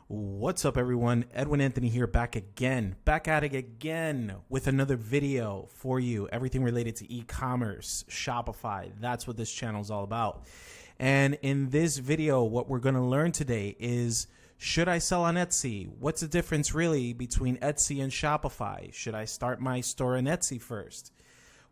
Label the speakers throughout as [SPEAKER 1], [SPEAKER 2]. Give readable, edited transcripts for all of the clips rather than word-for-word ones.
[SPEAKER 1] What's up, everyone? Edwin Anthony here, back at it again with another video for you. Everything related to e-commerce, Shopify. That's what this channel is all about. And in this video, what we're going to learn today is, should I sell on Etsy? What's the difference really between Etsy and Shopify? Should I start my store on Etsy first?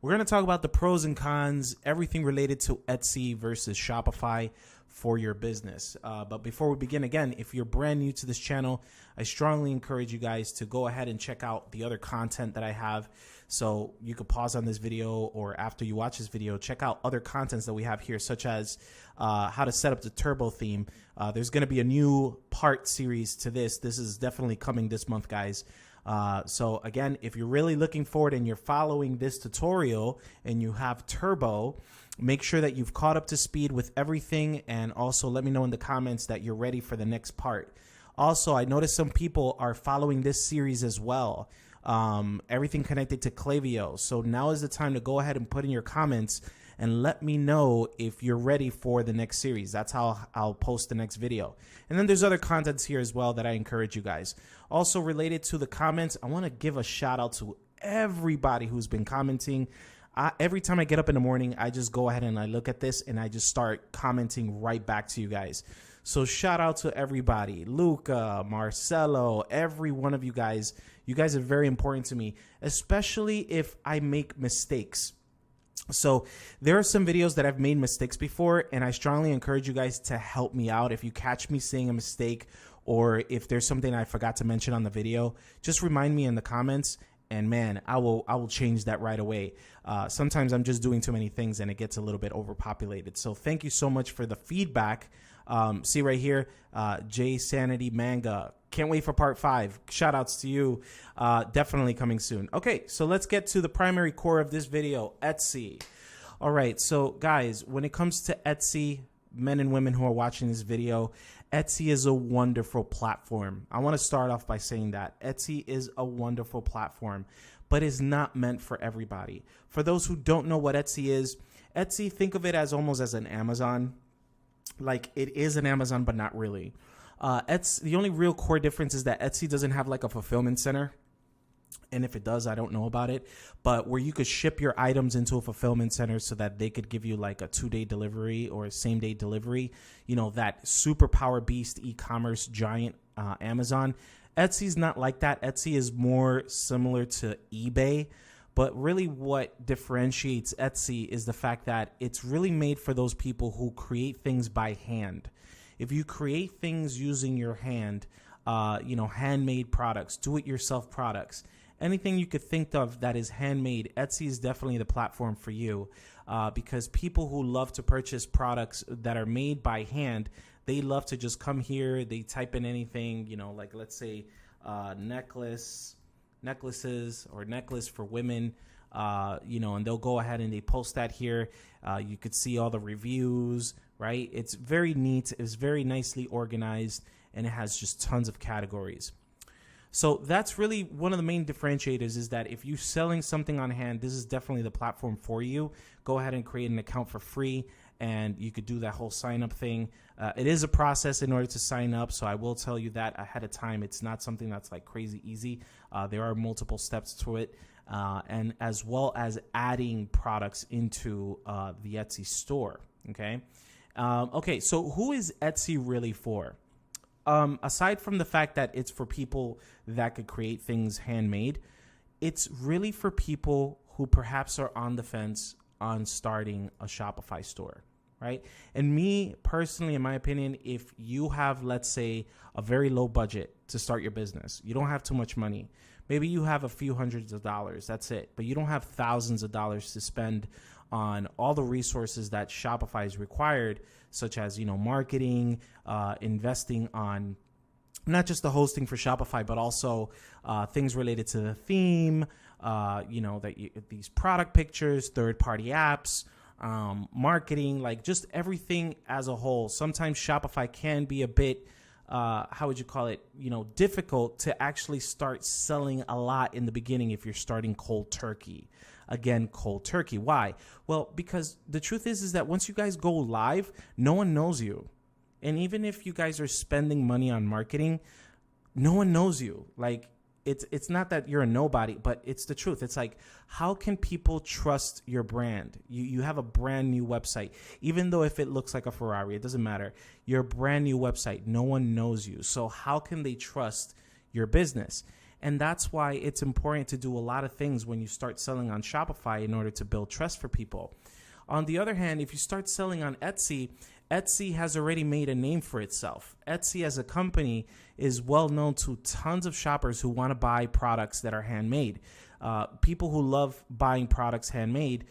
[SPEAKER 1] We're going to talk about the pros and cons, everything related to Etsy versus Shopify for your business. But before we begin, again, if you're brand new to this channel, I strongly encourage you guys to go ahead and check out the other content that I have. So you could pause on this video, or after you watch this video, check out other contents that we have here, such as how to set up the turbo theme. There's going to be a new part series to this. This is definitely coming this month, guys. So again, if you're really looking forward and you're following this tutorial and you have turbo, make sure that you've caught up to speed with everything, and also let me know in the comments that you're ready for the next part. Also, I noticed some people are following this series as well. Everything connected to Klaviyo. So now is the time to go ahead and put in your comments and let me know if you're ready for the next series. That's how I'll post the next video. And then there's other contents here as well that I encourage you guys. Also related to the comments, I want to give a shout out to everybody who's been commenting. Every time I get up in the morning, I just go ahead and I look at this and I just start commenting right back to you guys. So shout out to everybody, Luca, Marcelo, every one of you guys. You guys are very important to me, especially if I make mistakes. So there are some videos that I've made mistakes before, and I strongly encourage you guys to help me out. If you catch me saying a mistake, or if there's something I forgot to mention on the video, just remind me in the comments. And man, I will change that right away. Sometimes I'm just doing too many things and it gets a little bit overpopulated. So thank you so much for the feedback. See right here, J Sanity Manga. Can't wait for part 5. Shout outs to you. Definitely coming soon. Okay, so let's get to the primary core of this video, Etsy. All right, so guys, when it comes to Etsy, men and women who are watching this video, Etsy is a wonderful platform. I want to start off by saying that Etsy is a wonderful platform, but is not meant for everybody. For those who don't know what Etsy is, Etsy, think of it as almost as an Amazon. Like, it is an Amazon, but not really. The only real core difference is that Etsy doesn't have like a fulfillment center. And if it does, I don't know about it, but where you could ship your items into a fulfillment center so that they could give you like a 2-day delivery or a same-day delivery, you know, that superpower beast e-commerce giant Amazon. Etsy's not like that. Etsy is more similar to eBay, but really what differentiates Etsy is the fact that it's really made for those people who create things by hand. If you create things using your hand, you know, handmade products, do-it-yourself products, anything you could think of that is handmade, Etsy is definitely the platform for you, because people who love to purchase products that are made by hand, they love to just come here, they type in anything, you know, like let's say necklaces or necklace for women, you know, and they'll go ahead and they post that here. You could see all the reviews, right? It's very neat. It's very nicely organized, and it has just tons of categories. So that's really one of the main differentiators, is that if you're selling something on hand, this is definitely the platform for you. Go ahead and create an account for free, and you could do that whole sign up thing. It is a process in order to sign up, so I will tell you that ahead of time. It's not something that's like crazy easy. There are multiple steps to it, and as well as adding products into the Etsy store. Okay. Okay. So who is Etsy really for? Aside from the fact that it's for people that could create things handmade, it's really for people who perhaps are on the fence on starting a Shopify store, right? And me personally, in my opinion, if you have, let's say, a very low budget to start your business, you don't have too much money. Maybe you have a few hundreds of dollars, that's it. But you don't have thousands of dollars to spend on all the resources that Shopify is required, such as, you know, marketing, investing on not just the hosting for Shopify, but also things related to the theme, you know, these product pictures, third-party apps, marketing, like just everything as a whole. Sometimes Shopify can be a bit, how would you call it, you know, difficult to actually start selling a lot in the beginning if you're starting cold turkey. Again, cold turkey. Why? Well, because the truth is that once you guys go live, no one knows you. And even if you guys are spending money on marketing, no one knows you. Like, it's not that you're a nobody, but it's the truth. It's like, how can people trust your brand? You have a brand new website, even though if it looks like a Ferrari, it doesn't matter. You're a brand new website. No one knows you. So how can they trust your business? And that's why it's important to do a lot of things when you start selling on Shopify in order to build trust for people. On the other hand, if you start selling on Etsy, Etsy has already made a name for itself. Etsy as a company is well known to tons of shoppers who want to buy products that are handmade. People who love buying products handmade,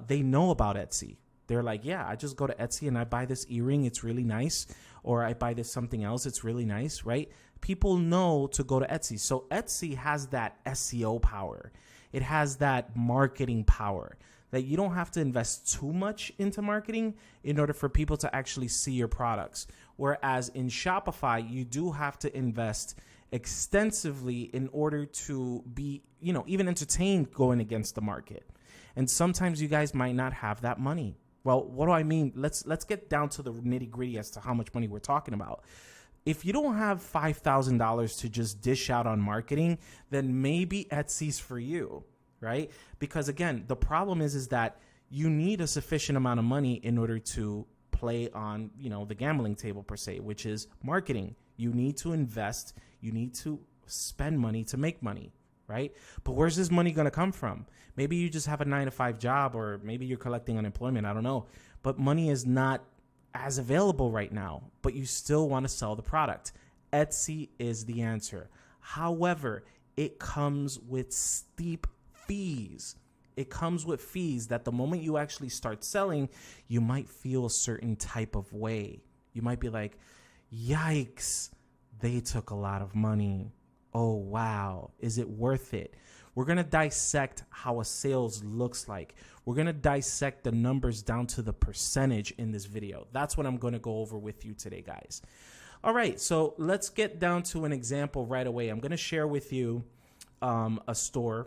[SPEAKER 1] they know about Etsy. They're like, yeah, I just go to Etsy and I buy this earring. It's really nice. Or I buy this something else. It's really nice, right? People know to go to Etsy. So Etsy has that SEO power. It has that marketing power that you don't have to invest too much into marketing in order for people to actually see your products. Whereas in Shopify, you do have to invest extensively in order to be, even entertained going against the market. And sometimes you guys might not have that money. Well, what do I mean? Let's get down to the nitty gritty as to how much money we're talking about. If you don't have $5,000 to just dish out on marketing, then maybe Etsy's for you. Right? Because again, the problem is that you need a sufficient amount of money in order to play on, the gambling table per se, which is marketing. You need to invest, you need to spend money to make money, right? But where's this money going to come from? Maybe you just have a 9-to-5 job, or maybe you're collecting unemployment. I don't know. But money is not as available right now, but you still want to sell the product. Etsy is the answer. However, it comes with steep fees. It comes with fees that the moment you actually start selling, you might feel a certain type of way. You might be like, yikes, they took a lot of money. Oh, wow. Is it worth it? We're going to dissect how a sales looks like. We're going to dissect the numbers down to the percentage in this video. That's what I'm going to go over with you today, guys. All right, so let's get down to an example right away. I'm going to share with you a store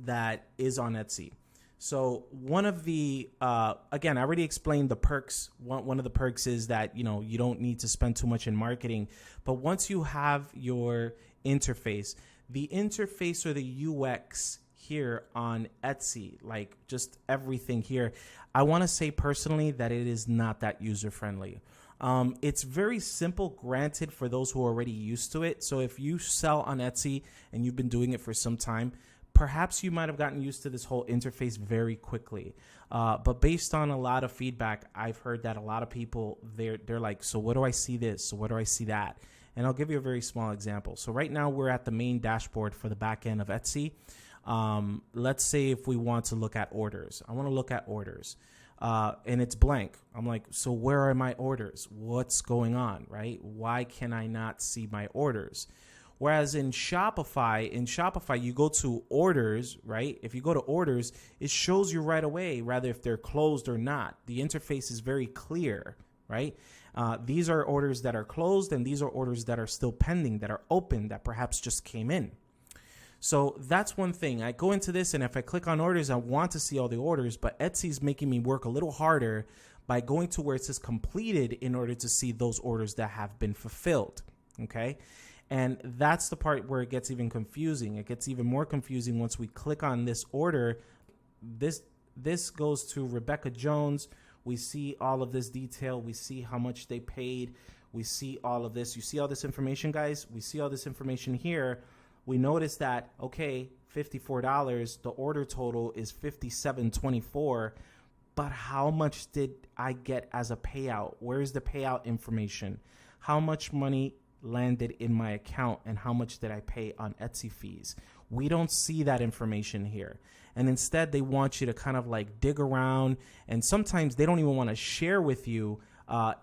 [SPEAKER 1] that is on Etsy. So one of the, again, I already explained the perks. One of the perks is that, you don't need to spend too much in marketing. But once you have your interface, the interface or the UX here on Etsy, like just everything here, I want to say personally that it is not that user-friendly. It's very simple, granted, for those who are already used to it. So if you sell on Etsy and you've been doing it for some time, perhaps you might have gotten used to this whole interface very quickly. But based on a lot of feedback, I've heard that a lot of people, they're like, so what do I see this? So what do I see that? And I'll give you a very small example. So right now we're at the main dashboard for the back end of Etsy. Let's say if we want to look at orders. I want to look at orders. And it's blank. I'm like, so where are my orders? What's going on, right? Why can I not see my orders? Whereas in Shopify, you go to orders, right? If you go to orders, it shows you right away, rather if they're closed or not. The interface is very clear, right? These are orders that are closed, and these are orders that are still pending, that are open, that perhaps just came in. So that's one thing. I go into this, and if I click on orders, I want to see all the orders, but Etsy's making me work a little harder by going to where it says completed in order to see those orders that have been fulfilled, okay? And that's the part where it gets even confusing. It gets even more confusing once we click on this order. This goes to Rebecca Jones. We see all of this detail. We see how much they paid. We see all of this. You see all this information, guys? We see all this information here. We notice that, okay, $54. The order total is $57.24. But how much did I get as a payout? Where's the payout information? How much money landed in my account, and how much did I pay on Etsy fees? We don't see that information here. And instead, they want you to kind of like dig around, and sometimes they don't even want to share with you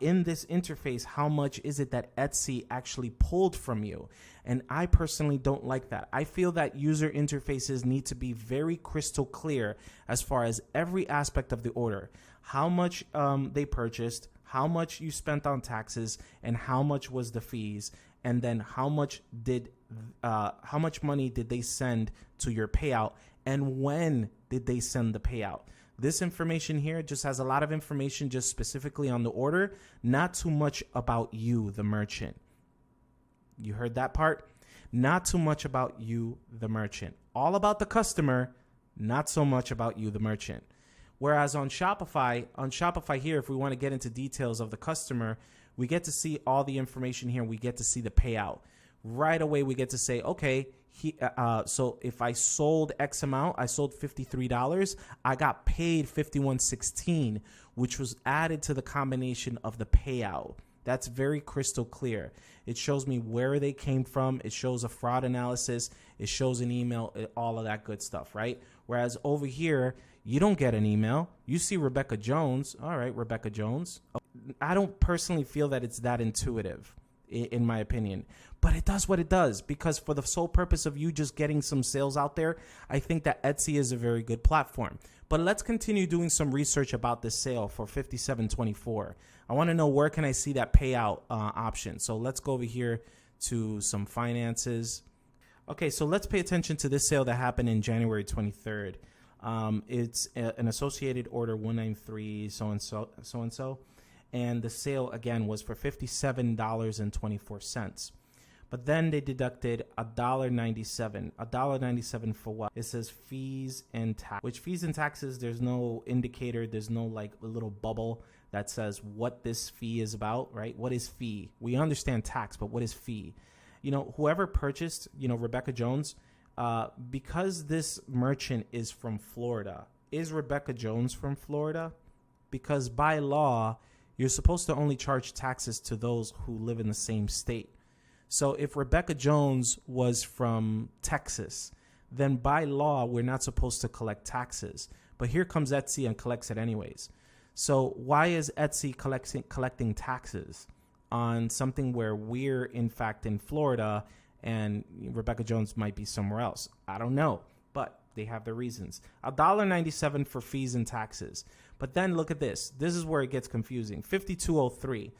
[SPEAKER 1] in this interface how much is it that Etsy actually pulled from you. And I personally don't like that. I feel that user interfaces need to be very crystal clear as far as every aspect of the order. How much they purchased, how much you spent on taxes, and how much was the fees, and then how much money did they send to your payout, and when did they send the payout? This information here just has a lot of information just specifically on the order, not too much about you, the merchant. You heard that part? Not too much about you, the merchant. All about the customer, not so much about you, the merchant. Whereas on Shopify here, if we want to get into details of the customer, we get to see all the information here. We get to see the payout. Right away, we get to say, okay, so if I sold X amount, I sold $53, I got paid $51.16, which was added to the combination of the payout. That's very crystal clear. It shows me where they came from. It shows a fraud analysis. It shows an email, all of that good stuff, right? Whereas over here, you don't get an email. You see Rebecca Jones. All right, Rebecca Jones. I don't personally feel that it's that intuitive, in my opinion. But it does what it does, because for the sole purpose of you just getting some sales out there, I think that Etsy is a very good platform. But let's continue doing some research about this sale for $57.24. I want to know, where can I see that payout option? So let's go over here to some finances. Okay, so let's pay attention to this sale that happened in January 23rd. It's an associated order 193 so-and-so. And the sale, again, was for $57.24. But then they deducted $1.97. $1.97 for what? It says fees and tax. Which fees and taxes, there's no indicator. There's no like a little bubble that says what this fee is about, right? What is fee? We understand tax, but what is fee? You know, whoever purchased, Rebecca Jones, because this merchant is from Florida, is Rebecca Jones from Florida? Because by law, you're supposed to only charge taxes to those who live in the same state. So if Rebecca Jones was from Texas, then by law, we're not supposed to collect taxes. But here comes Etsy and collects it anyways. So why is Etsy collecting taxes on something where we're, in fact, in Florida and Rebecca Jones might be somewhere else? I don't know, but they have their reasons. $1.97 for fees and taxes. But then look at this. This is where it gets confusing. $52.03.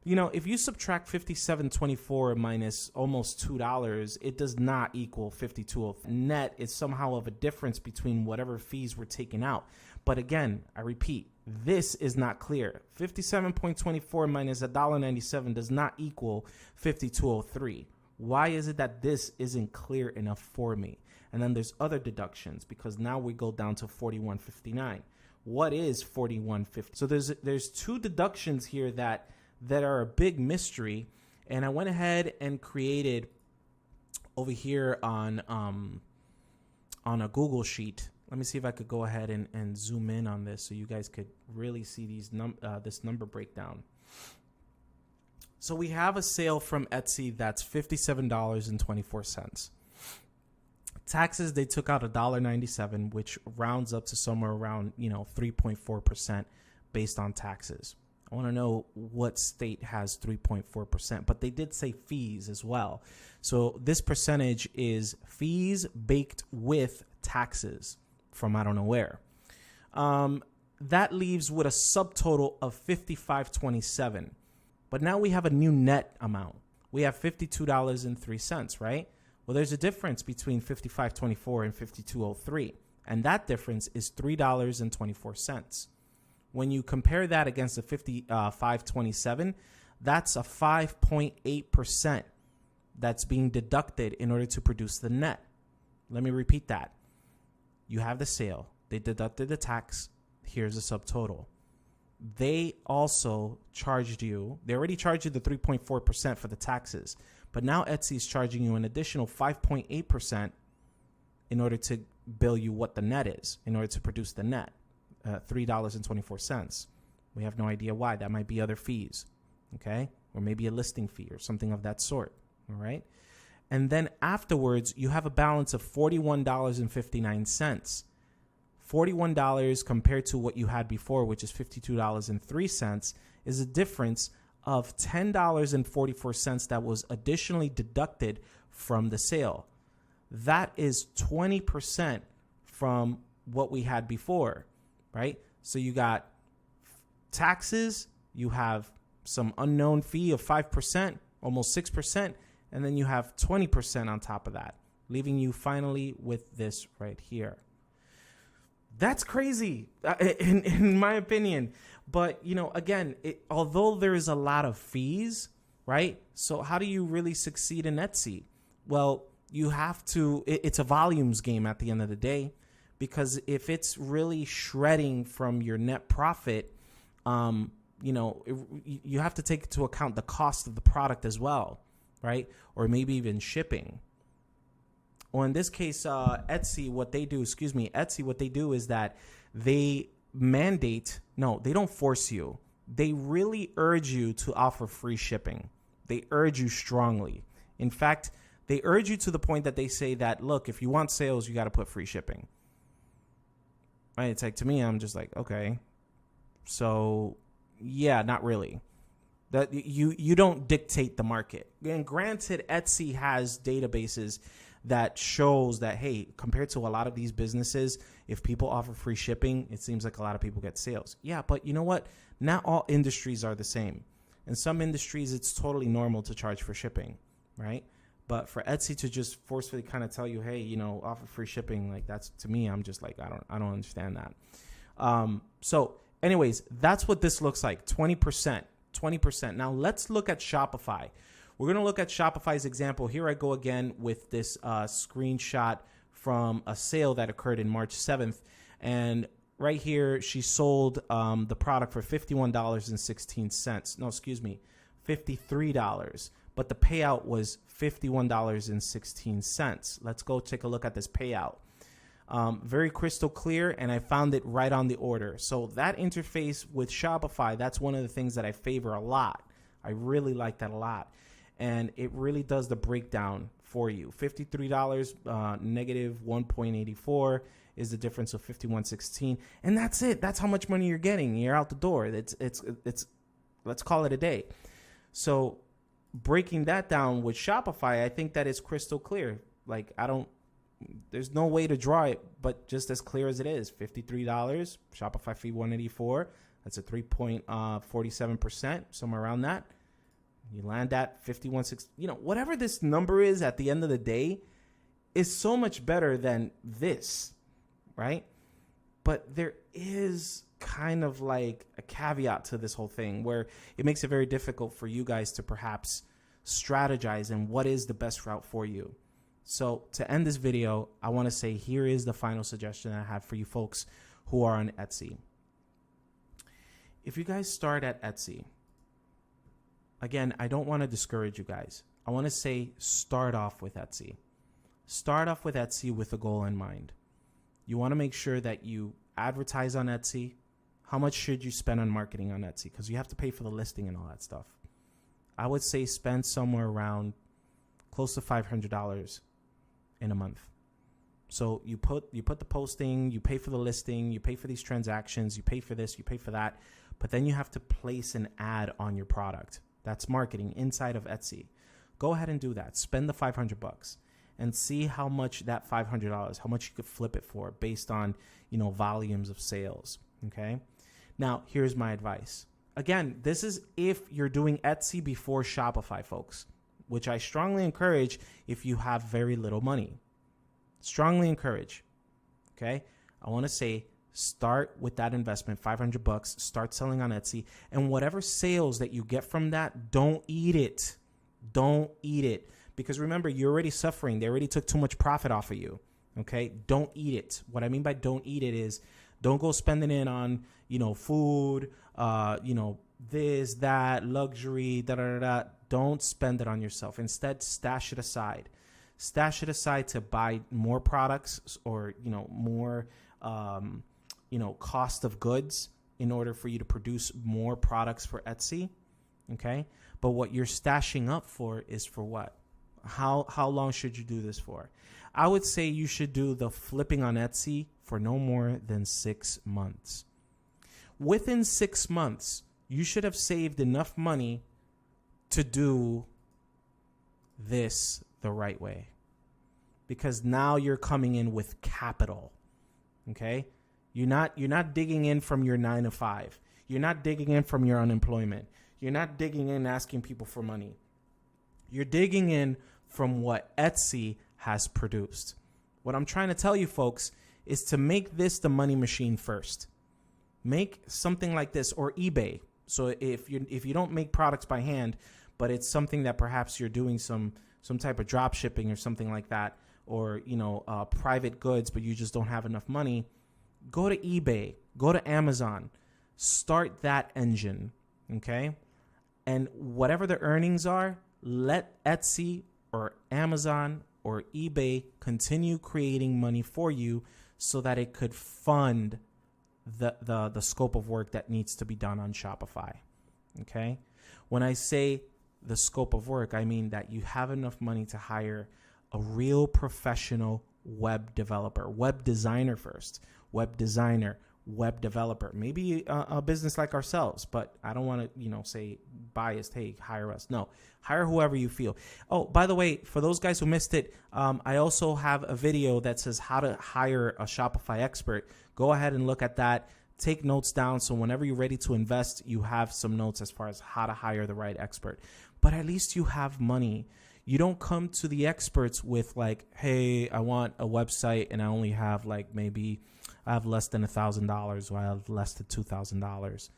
[SPEAKER 1] If you subtract $57.24 minus almost $2, it does not equal $52.03. Net is somehow of a difference between whatever fees were taken out. But again, I repeat, this is not clear. 57.24 minus $1.97 does not equal $52.03. Why is it that this isn't clear enough for me? And then there's other deductions, because now we go down to $41.59. What is $41.50? So there's two deductions here that are a big mystery, and I went ahead and created over here on a Google sheet. Let me see if I could go ahead and zoom in on this so you guys could really see this number breakdown. So we have a sale from Etsy that's $57.24. Taxes, they took out $1.97, which rounds up to somewhere around 3.4% based on taxes. I want to know what state has 3.4%, but they did say fees as well. So this percentage is fees baked with taxes from I don't know where. That leaves with a subtotal of $55.27. But now we have a new net amount. We have $52.03, right? Well, there's a difference between $55.24 and $52.03, and that difference is $3.24. When you compare that against the $55.27, that's a 5.8% that's being deducted in order to produce the net. Let me repeat that. You have the sale. They deducted the tax. Here's the subtotal. They also charged you. They already charged you the 3.4% for the taxes. But now Etsy is charging you an additional 5.8% in order to bill you what the net is, in order to produce the net. $3.24. We have no idea why. That might be other fees, okay? Or maybe a listing fee or something of that sort, all right? And then afterwards, you have a balance of $41.59. $41 compared to what you had before, which is $52.03, is a difference of $10.44 that was additionally deducted from the sale. That is 20% from what we had before. Right? So you got taxes, you have some unknown fee of 5%, almost 6%, and then you have 20% on top of that, leaving you finally with this right here. That's crazy, in my opinion. But, again, although there is a lot of fees, right? So how do you really succeed in Etsy? Well, you have to, it's a volumes game at the end of the day, because if it's really shredding from your net profit, you have to take into account the cost of the product as well, right? Or maybe even shipping. Or in this case, Etsy, what they do is that they they don't force you. They really urge you to offer free shipping. They urge you strongly. In fact, they urge you to the point that they say that, look, if you want sales, you got to put free shipping. Right? It's like, to me, I'm just like, okay. So, yeah, not really. That you don't dictate the market. And granted, Etsy has databases that shows that, hey, compared to a lot of these businesses, if people offer free shipping, it seems like a lot of people get sales. Yeah, but you know what? Not all industries are the same. In some industries, it's totally normal to charge for shipping, right? But for Etsy to just forcefully kind of tell you, hey, offer free shipping, like, that's, to me, I'm just like, I don't understand that. So anyways, that's what this looks like, 20%. Now let's look at Shopify. We're going to look at Shopify's example. Here I go again with this screenshot from a sale that occurred in March 7th. And right here, she sold the product for $51.16. No, excuse me, $53. But the payout was $51.16. Let's go take a look at this payout. Very crystal clear, and I found it right on the order. So that interface with Shopify, that's one of the things that I favor a lot. I really like that a lot. And it really does the breakdown for you. $53 negative 1.84 is the difference of 51.16, and that's it. That's how much money you're getting. You're out the door. It's let's call it a day. So breaking that down with Shopify, I think that is crystal clear. Like, there's no way to draw it, but just as clear as it is. $53, Shopify fee $184. That's a 3.47%, somewhere around that. You land at 51.6. Whatever this number is at the end of the day is so much better than this, right? But there is kind of like a caveat to this whole thing where it makes it very difficult for you guys to perhaps strategize and what is the best route for you. So to end this video, I want to say here is the final suggestion I have for you folks who are on Etsy. If you guys start at Etsy, again, I don't want to discourage you guys. I want to say start off with Etsy. Start off with Etsy with a goal in mind. You want to make sure that you advertise on Etsy. How much should you spend on marketing on Etsy? Because you have to pay for the listing and all that stuff. I would say spend somewhere around close to $500 in a month. So you put the posting, you pay for the listing, you pay for these transactions, you pay for this, you pay for that, but then you have to place an ad on your product. That's marketing inside of Etsy. Go ahead and do that. Spend the $500 and see how much that $500, how much you could flip it for based on, volumes of sales. Okay. Now, here's my advice. Again, this is if you're doing Etsy before Shopify, folks, which I strongly encourage if you have very little money. Strongly encourage. Okay. I want to say start with that investment, $500, start selling on Etsy, and whatever sales that you get from that, don't eat it. Don't eat it. Because remember, you're already suffering. They already took too much profit off of you. Okay. Don't eat it. What I mean by don't eat it is don't go spending it on, food, this, that, luxury, da. Don't spend it on yourself. Instead, stash it aside. Stash it aside to buy more products or, more, cost of goods in order for you to produce more products for Etsy. Okay. But what you're stashing up for is for what? How long should you do this for? I would say you should do the flipping on Etsy for no more than 6 months. Within 6 months, you should have saved enough money to do this the right way. Because now you're coming in with capital. Okay? You're not digging in from your 9 to 5. You're not digging in from your unemployment. You're not digging in asking people for money. You're digging in from what Etsy has produced. What I'm trying to tell you, folks, is to make this the money machine first. Make something like this, or eBay. So if you don't make products by hand, but it's something that perhaps you're doing some type of drop shipping or something like that, or, private goods, but you just don't have enough money, go to eBay, go to Amazon, start that engine, okay? And whatever the earnings are, let Etsy or Amazon or eBay continue creating money for you so that it could fund the scope of work that needs to be done on Shopify, okay? When I say the scope of work, I mean that you have enough money to hire a real professional web developer, web designer first, web designer, web developer, maybe a business like ourselves, but I don't want to, say biased, hey, hire us. No, hire whoever you feel. Oh, by the way, for those guys who missed it, I also have a video that says how to hire a Shopify expert. Go ahead and look at that. Take notes down so whenever you're ready to invest, you have some notes as far as how to hire the right expert. But at least you have money. You don't come to the experts with like, hey, I want a website and I only have maybe I have less than $1,000 or I have less than $2,000.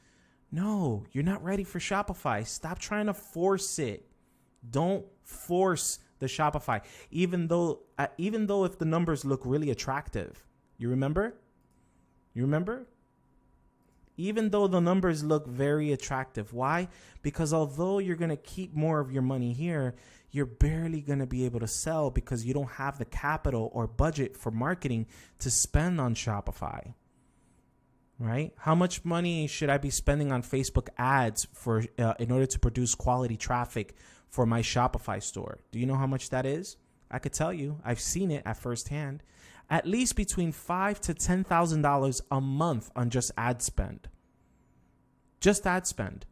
[SPEAKER 1] No, you're not ready for Shopify. Stop trying to force it. Don't force the Shopify. Even though if the numbers look really attractive, you remember? Even though the numbers look very attractive. Why? Because although you're going to keep more of your money here, you're barely going to be able to sell because you don't have the capital or budget for marketing to spend on Shopify, right? How much money should I be spending on Facebook ads in order to produce quality traffic for my Shopify store? Do you know how much that is? I could tell you. I've seen it at firsthand. At least between $5,000 to $10,000 a month on just ad spend. Just ad spend.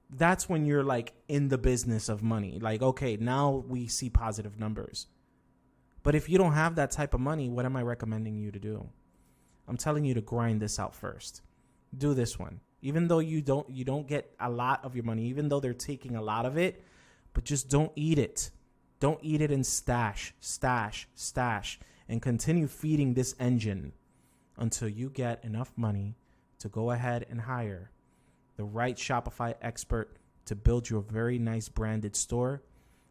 [SPEAKER 1] That's when you're in the business of money. Okay, now we see positive numbers. But if you don't have that type of money, what am I recommending you to do? I'm telling you to grind this out first. Do this one. Even though you don't get a lot of your money, even though they're taking a lot of it, but just don't eat it. Don't eat it and stash, and continue feeding this engine until you get enough money to go ahead and hire the right Shopify expert to build you a very nice branded store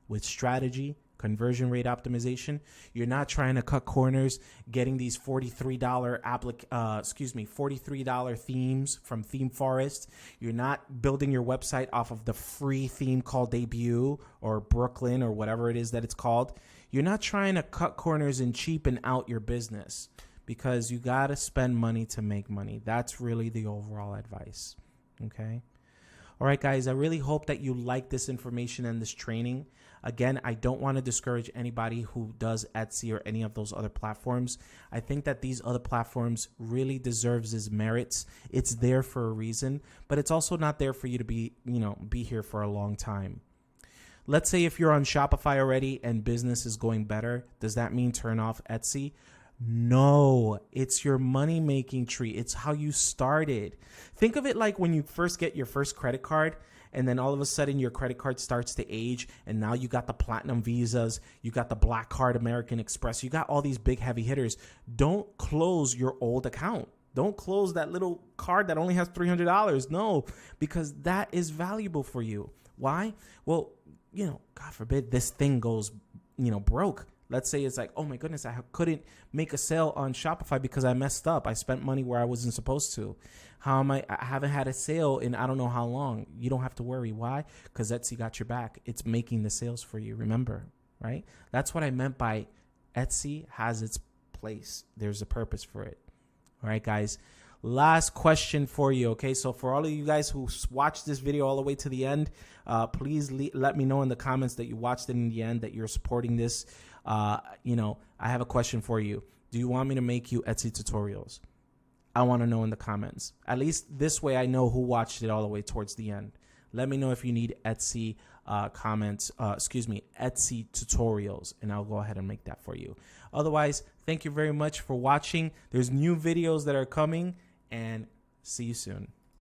[SPEAKER 1] with strategy, conversion rate optimization. You're not trying to cut corners, getting these $43 themes from Theme Forest. You're not building your website off of the free theme called Debut or Brooklyn or whatever it is that it's called. You're not trying to cut corners and cheapen out your business because you got to spend money to make money. That's really the overall advice. Okay. All right, guys, I really hope that you like this information and this training. Again, I don't want to discourage anybody who does Etsy or any of those other platforms. I think that these other platforms really deserves its merits. It's there for a reason, but it's also not there for you to be here for a long time. Let's say if you're on Shopify already and business is going better, does that mean turn off Etsy? No, it's your money-making tree. It's how you started. Think of it like when you first get your first credit card and then all of a sudden your credit card starts to age and now you got the platinum visas, you got the black card, American Express, you got all these big heavy hitters. Don't close your old account. Don't close that little card that only has $300. No, because that is valuable for you. Why? Well, God forbid this thing goes, broke. Let's say it's oh my goodness, I couldn't make a sale on Shopify because I messed up. I spent money where I wasn't supposed to. I haven't had a sale in I don't know how long. You don't have to worry. Why? Because Etsy got your back. It's making the sales for you. Remember, right? That's what I meant by Etsy has its place. There's a purpose for it. All right, guys. Last question for you, okay? So for all of you guys who watched this video all the way to the end, please let me know in the comments that you watched it in the end, that you're supporting this. I have a question for you. Do you want me to make you Etsy tutorials? I want to know in the comments. At least this way I know who watched it all the way towards the end. Let me know if you need Etsy Etsy tutorials, and I'll go ahead and make that for you. Otherwise, thank you very much for watching. There's new videos that are coming, and see you soon.